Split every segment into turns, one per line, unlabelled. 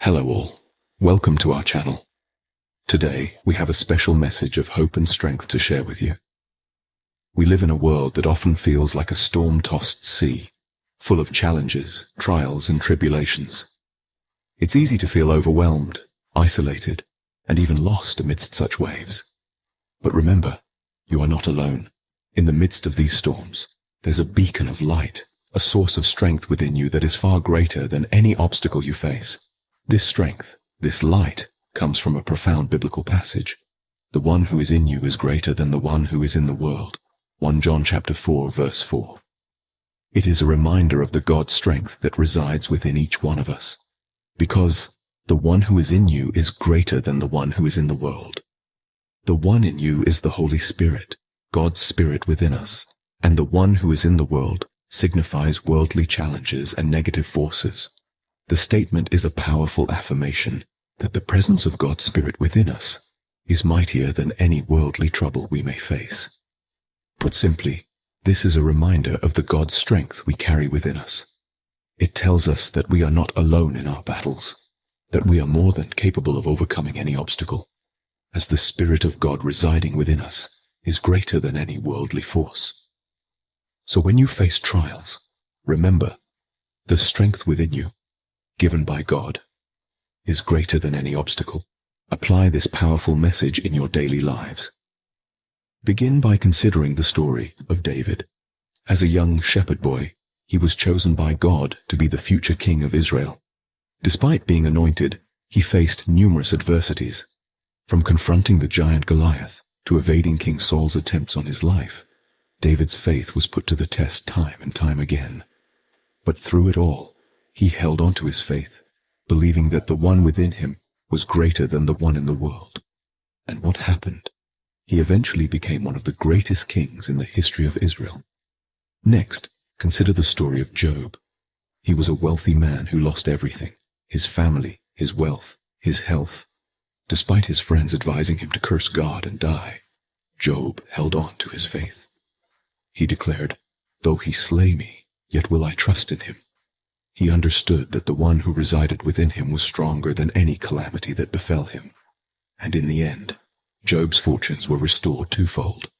Hello all, welcome to our channel. Today we have a special message of hope and strength to share with you. We live in a world that often feels like a storm-tossed sea, full of challenges, trials and tribulations. It's easy to feel overwhelmed, isolated, and even lost amidst such waves. But remember, you are not alone. In the midst of these storms, there's a beacon of light, a source of strength within you that is far greater than any obstacle you face. This strength, this light, comes from a profound biblical passage. The one who is in you is greater than the one who is in the world. 1 John chapter 4, verse 4. It is a reminder of the God's strength that resides within each one of us. Because the one who is in you is greater than the one who is in the world. The one in you is the Holy Spirit, God's Spirit within us, and the one who is in the world signifies worldly challenges and negative forces. The statement is a powerful affirmation that the presence of God's Spirit within us is mightier than any worldly trouble we may face. Put simply, this is a reminder of the God's strength we carry within us. It tells us that we are not alone in our battles, that we are more than capable of overcoming any obstacle, as the Spirit of God residing within us is greater than any worldly force. So when you face trials, remember, the strength within you, given by God, is greater than any obstacle. Apply this powerful message in your daily lives. Begin by considering the story of David. As a young shepherd boy, he was chosen by God to be the future king of Israel. Despite being anointed, he faced numerous adversities, from confronting the giant Goliath to evading King Saul's attempts on his life. David's faith was put to the test time and time again. But through it all, he held on to his faith, believing that the one within him was greater than the one in the world. And what happened? He eventually became one of the greatest kings in the history of Israel. Next, consider the story of Job. He was a wealthy man who lost everything, his family, his wealth, his health. Despite his friends advising him to curse God and die, Job held on to his faith. He declared, "Though he slay me, yet will I trust in him." He understood that the one who resided within him was stronger than any calamity that befell him. And in the end, Job's fortunes were restored twofold.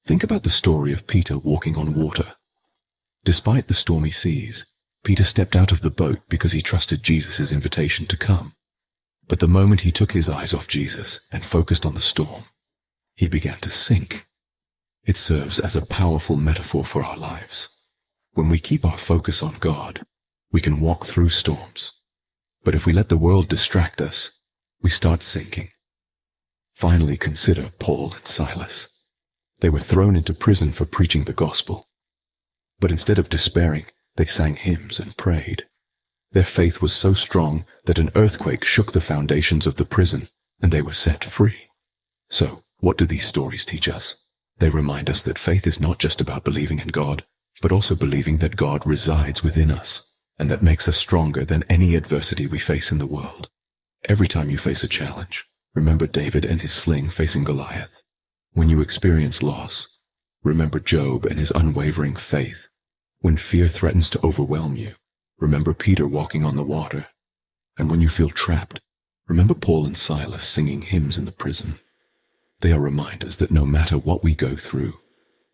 Think about the story of Peter walking on water. Despite the stormy seas, Peter stepped out of the boat because he trusted Jesus' invitation to come. But the moment he took his eyes off Jesus and focused on the storm, he began to sink. It serves as a powerful metaphor for our lives. When we keep our focus on God, we can walk through storms. But if we let the world distract us, we start sinking. Finally, consider Paul and Silas. They were thrown into prison for preaching the gospel. But instead of despairing, they sang hymns and prayed. Their faith was so strong that an earthquake shook the foundations of the prison, and they were set free. So, what do these stories teach us? They remind us that faith is not just about believing in God, but also believing that God resides within us, and that makes us stronger than any adversity we face in the world. Every time you face a challenge, remember David and his sling facing Goliath. When you experience loss, remember Job and his unwavering faith. When fear threatens to overwhelm you, remember Peter walking on the water. And when you feel trapped, remember Paul and Silas singing hymns in the prison. They are reminders that no matter what we go through,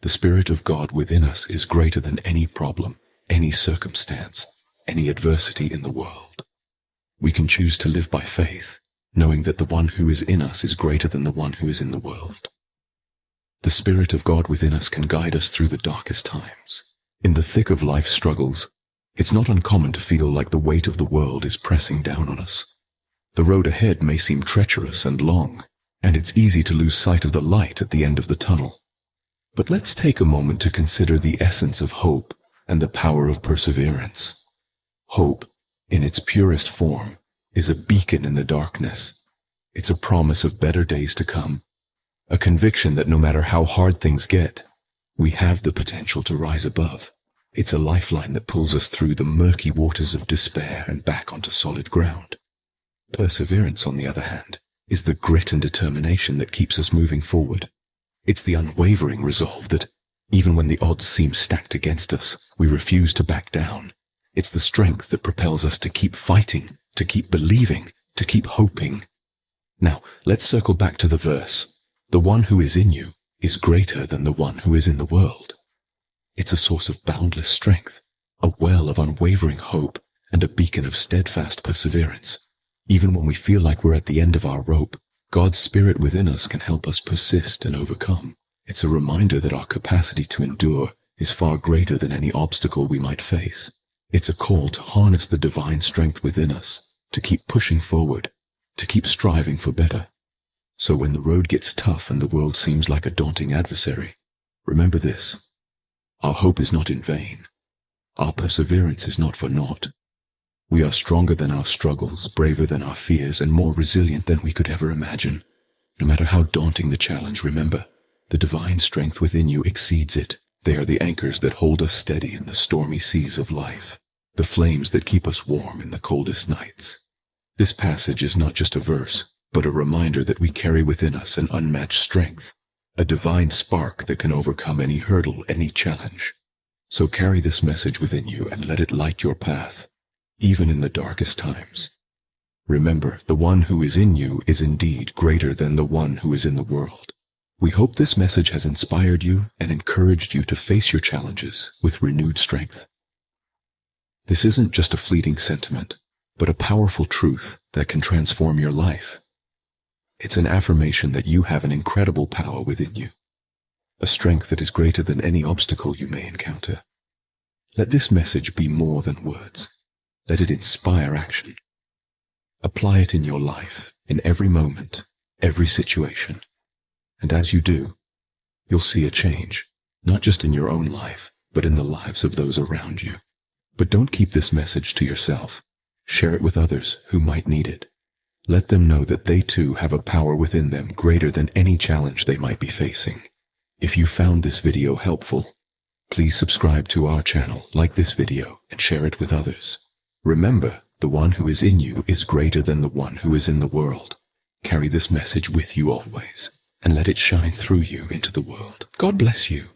the Spirit of God within us is greater than any problem, any circumstance, any adversity in the world. We can choose to live by faith, knowing that the one who is in us is greater than the one who is in the world. The Spirit of God within us can guide us through the darkest times. In the thick of life's struggles, it's not uncommon to feel like the weight of the world is pressing down on us. The road ahead may seem treacherous and long, and it's easy to lose sight of the light at the end of the tunnel. But let's take a moment to consider the essence of hope and the power of perseverance. Hope, in its purest form, is a beacon in the darkness. It's a promise of better days to come, a conviction that no matter how hard things get, we have the potential to rise above. It's a lifeline that pulls us through the murky waters of despair and back onto solid ground. Perseverance, on the other hand, is the grit and determination that keeps us moving forward. It's the unwavering resolve that, even when the odds seem stacked against us, we refuse to back down. It's the strength that propels us to keep fighting to keep believing, to keep hoping. Now, let's circle back to the verse. The one who is in you is greater than the one who is in the world. It's a source of boundless strength, a well of unwavering hope, and a beacon of steadfast perseverance. Even when we feel like we're at the end of our rope, God's Spirit within us can help us persist and overcome. It's a reminder that our capacity to endure is far greater than any obstacle we might face. It's a call to harness the divine strength within us, to keep pushing forward, to keep striving for better. So when the road gets tough and the world seems like a daunting adversary, remember this: our hope is not in vain. Our perseverance is not for naught. We are stronger than our struggles, braver than our fears, and more resilient than we could ever imagine. No matter how daunting the challenge, remember, the divine strength within you exceeds it. They are the anchors that hold us steady in the stormy seas of life, the flames that keep us warm in the coldest nights. This passage is not just a verse, but a reminder that we carry within us an unmatched strength, a divine spark that can overcome any hurdle, any challenge. So carry this message within you and let it light your path, even in the darkest times. Remember, the one who is in you is indeed greater than the one who is in the world. We hope this message has inspired you and encouraged you to face your challenges with renewed strength. This isn't just a fleeting sentiment, but a powerful truth that can transform your life. It's an affirmation that you have an incredible power within you, a strength that is greater than any obstacle you may encounter. Let this message be more than words. Let it inspire action. Apply it in your life, in every moment, every situation. And as you do, you'll see a change, not just in your own life, but in the lives of those around you. But don't keep this message to yourself. Share it with others who might need it. Let them know that they too have a power within them greater than any challenge they might be facing. If you found this video helpful, please subscribe to our channel, like this video, and share it with others. Remember, the one who is in you is greater than the one who is in the world. Carry this message with you always, and let it shine through you into the world. God bless you.